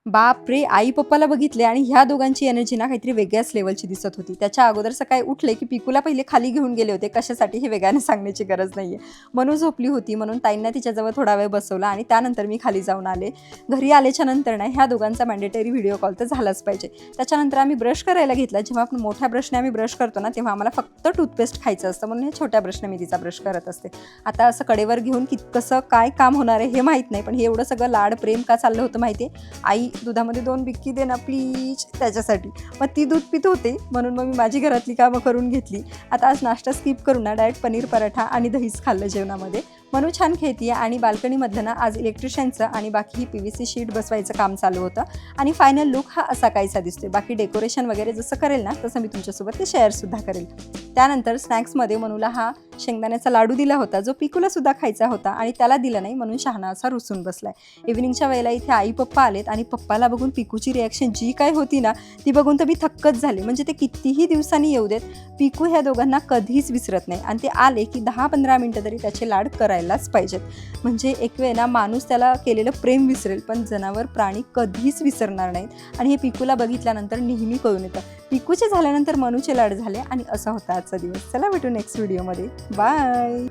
बापरे! आई पप्पाला बघितले आणि ह्या दोघांची एनर्जी ना काहीतरी वेगळ्याच लेव्हलची दिसत होती. त्याच्या अगोदर सकाळी उठले, की पिकूला पहिले खाली घेऊन गेले होते. कशासाठी हे वेगाने सांगण्याची गरज नाहीये. मनू झोपली होती म्हणून ताईंना तिच्याजवळ थोडा वेळ बसवला आणि त्यानंतर मी खाली जाऊन आले. घरी आल्याच्या नंतर ना ह्या दोघांचा मॅन्डेटरी व्हिडिओ कॉल तर झालाच पाहिजे. त्याच्यानंतर आम्ही ब्रश करायला घेतला. जेव्हा आपण मोठ्या ब्रशने आम्ही ब्रश करतो ना, तेव्हा आम्हाला फक्त टूथपेस्ट खायचं असतं म्हणून हे छोट्या ब्रशने मी तिचा ब्रश करत असते. आता असं कडेवर घेऊन कसं काय काम होणार आहे हे माहीत नाही, पण हे एवढं सगळं लाड प्रेम का चाललं होतं माहिती आहे? आई दुधामध्ये 2 बिक्की दे ना प्लीज त्याच्यासाठी. मग ती दूध पित होते म्हणून मग मी माझी घरातली कामं करून घेतली. आता आज नाश्ता स्किप करून ना डायरेक्ट पनीर पराठा आणि दहीच खाल्लं जेवणामध्ये. मनू छान खेळतीये आणि बाल्कनीमधलं ना आज इलेक्ट्रिशियनचं आणि बाकी ही PVC शीट बसवायचं काम चालू होतं आणि फायनल लुक हा असा काहीसा दिसतोय. बाकी डेकोरेशन वगैरे जसं करेल ना तसं मी तुमच्यासोबत ते शेअरसुद्धा करेल. त्यानंतर स्नॅक्समध्ये मनूला हा शेंगदाण्याचा लाडू दिला होता जो पिकूला सुद्धा खायचा होता आणि त्याला दिला नाही म्हणून शहाणा असा रुसून बसलाय. इव्हिनिंगच्या वेळेला इथे आई पप्पा आलेत आणि पप्पाला बघून पिकूची रिॲक्शन जी काय होती ना ती बघून तर मी थक्कच झाले. म्हणजे ते कितीही दिवसांनी येऊ देत, पिकू ह्या दोघांना कधीच विसरत नाही आणि ते आले की 10-15 मिनटं तरी त्याचे लाड करायलाच पाहिजेत. म्हणजे एक वेळ ना माणूस त्याला केलेलं प्रेम विसरेल पण जनावर प्राणी कधीच विसरणार नाहीत आणि हे पिकूला बघितल्यानंतर नेहमी कळून येतं. पिकूचे झाल्यानंतर मनूचे लाड झाले आणि असा होता आजचा दिवस. चला भेटू नेक्स्ट व्हिडिओमध्ये. बाय.